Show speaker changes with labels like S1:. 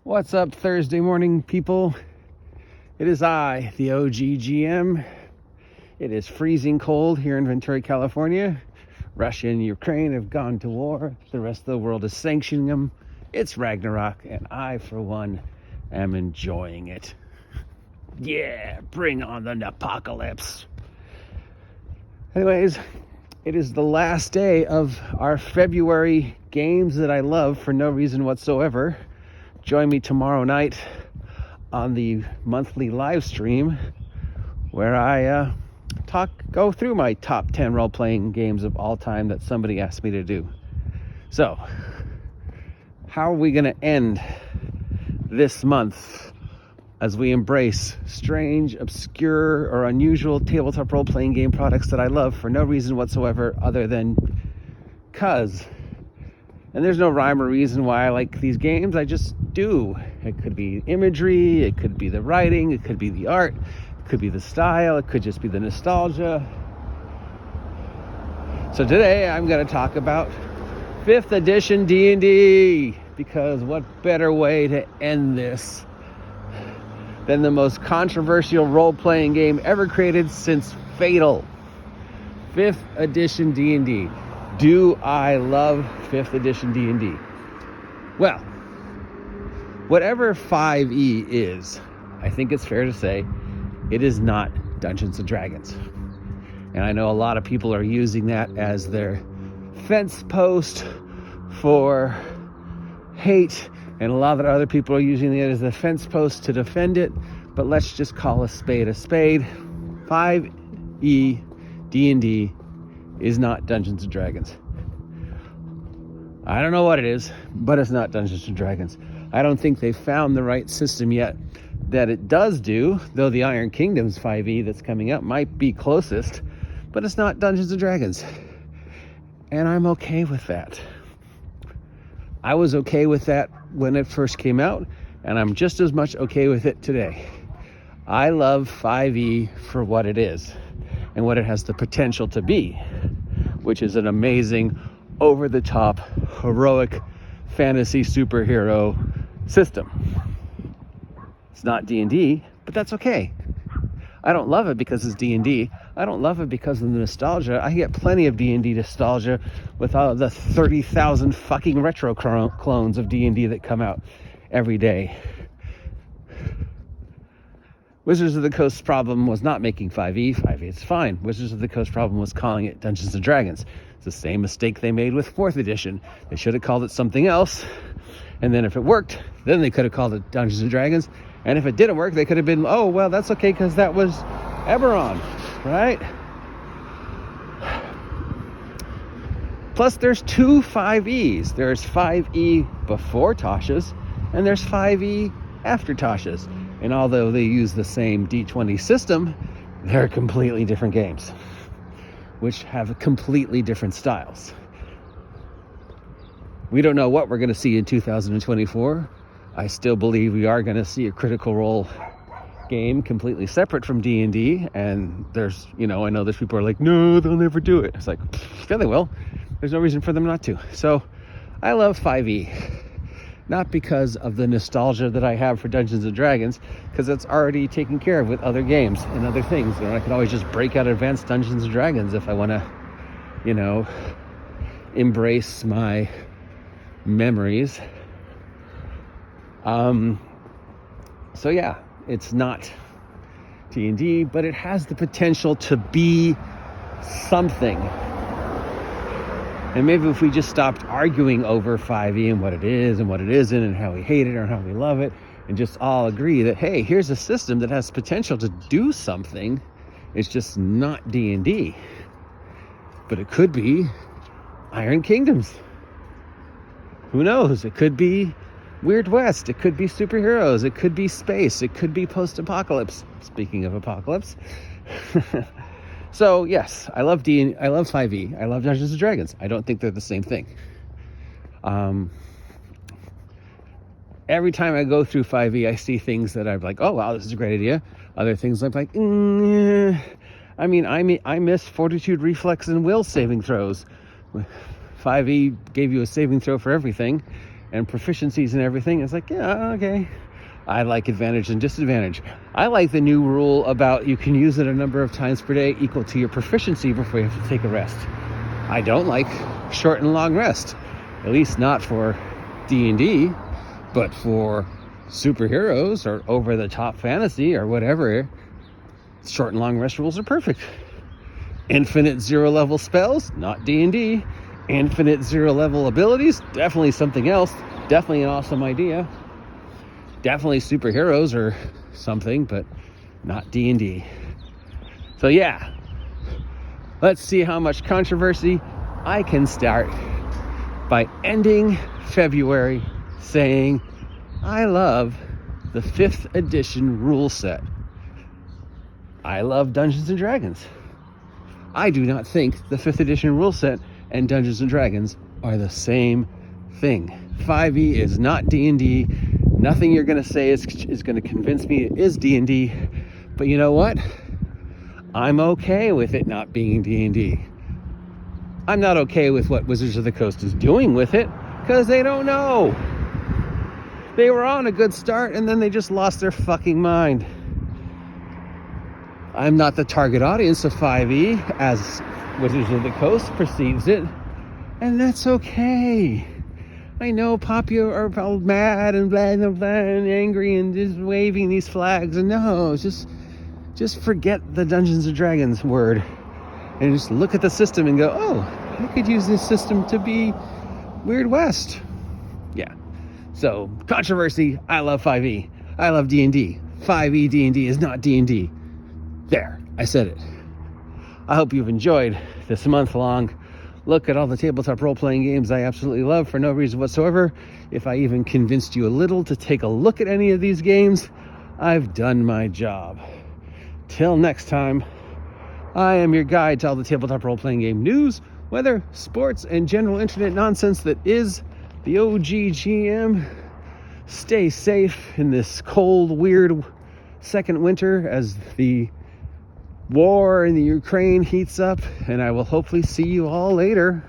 S1: What's up, Thursday morning people? It is I, the OGGM. It is freezing cold here in Ventura, California. Russia and Ukraine have gone to war. The rest of the world is sanctioning them. It's Ragnarok, and I, for one, am enjoying it. Yeah, bring on the apocalypse. Anyways, it is the last day of our February games that I love for no reason whatsoever. Join me tomorrow night on the monthly live stream where I go through my top 10 role-playing games of all time that somebody asked me to do. So, how are we going to end this month as we embrace strange, obscure, or unusual tabletop role-playing game products that I love for no reason whatsoever other than 'cause? And there's no rhyme or reason why I like these games. I just do. It could be imagery, it could be the writing, it could be the art, it could be the style, it could just be the nostalgia. So today I'm going to talk about 5th edition D&D, because what better way to end this than the most controversial role-playing game ever created since Fatal. 5th edition D&D. Do I love 5th edition D&D? Well, whatever 5e is, I think it's fair to say it is not Dungeons & Dragons. And I know a lot of people are using that as their fence post for hate, and a lot of other people are using it as a fence post to defend it, but let's just call a spade a spade. 5e D&D is not Dungeons & Dragons. I don't know what it is, but it's not Dungeons & Dragons. I don't think they've found the right system yet that it does do, though the Iron Kingdoms 5e that's coming up might be closest, but it's not Dungeons & Dragons. And I'm okay with that. I was okay with that when it first came out, and I'm just as much okay with it today. I love 5e for what it is and what it has the potential to be, which is an amazing, over-the-top, heroic fantasy superhero system. It's not D&D, but that's okay. I don't love it because it's D&D. I don't love it because of the nostalgia. I get plenty of D&D nostalgia with all of the 30,000 fucking retro clones of D&D that come out every day. Wizards of the Coast's problem was not making 5e. 5e is fine. Wizards of the Coast problem was calling it Dungeons & Dragons. It's the same mistake they made with 4th edition. They should have called it something else. And then if it worked, then they could have called it Dungeons & Dragons. And if it didn't work, they could have been, oh, well, that's okay because that was Eberron, right? Plus, there's 2 5es. There's 5e before Tasha's, and there's 5e after Tasha's. And although they use the same D20 system, they're completely different games, which have completely different styles. We don't know what we're going to see in 2024. I still believe we are going to see a Critical Role game completely separate from D&D. And there's, I know there's people who are like, no, they'll never do it. It's like, yeah, they will. There's no reason for them not to. So I love 5e. Not because of the nostalgia that I have for Dungeons & Dragons, because it's already taken care of with other games and other things. I can always just break out Advanced Dungeons & Dragons if I want to, embrace my memories. So yeah, it's not D&D, but it has the potential to be something. And maybe if we just stopped arguing over 5e and what it is and what it isn't and how we hate it or how we love it, and just all agree that, hey, here's a system that has potential to do something. It's just not D&D. But it could be Iron Kingdoms. Who knows? It could be Weird West. It could be superheroes. It could be space. It could be post-apocalypse. Speaking of apocalypse. So yes, I love 5e. I love Dungeons & Dragons. I don't think they're the same thing. Every time I go through 5e, I see things that I'm like, oh wow, this is a great idea. Other things I'm like, I miss fortitude, reflex, and will saving throws. 5e gave you a saving throw for everything, and proficiencies and everything. It's like, yeah, okay. I like advantage and disadvantage. I like the new rule about you can use it a number of times per day equal to your proficiency before you have to take a rest. I don't like short and long rest, at least not for D&D, but for superheroes or over-the-top fantasy or whatever, short and long rest rules are perfect. Infinite zero-level spells, not D&D. Infinite zero-level abilities, definitely something else. Definitely an awesome idea. Definitely superheroes or something, but not D&D. So yeah, let's see how much controversy I can start by ending February saying I love the 5th edition rule set. I love Dungeons and Dragons. I do not think the 5th edition rule set and Dungeons and Dragons are the same thing. 5e is not D&D. Nothing you're going to say is going to convince me it is D&D. But you know what? I'm okay with it not being D&D. I'm not okay with what Wizards of the Coast is doing with it because they don't know. They were on a good start and then they just lost their fucking mind. I'm not the target audience of 5e as Wizards of the Coast perceives it, and that's okay. I know Papio are all mad and blah, blah, blah, and angry and just waving these flags, and no, just forget the Dungeons and Dragons word and just look at the system and go, oh, I could use this system to be Weird West. Yeah. So, controversy, I love 5e. I love D&D. 5e D&D is not D&D. There, I said it. I hope you've enjoyed this month-long look at all the tabletop role-playing games I absolutely love for no reason whatsoever. If I even convinced you a little to take a look at any of these games, I've done my job. Till next time, I am your guide to all the tabletop role-playing game news, weather, sports, and general internet nonsense that is the OGGM. Stay safe in this cold, weird second winter as the war in the Ukraine heats up, and I will hopefully see you all later.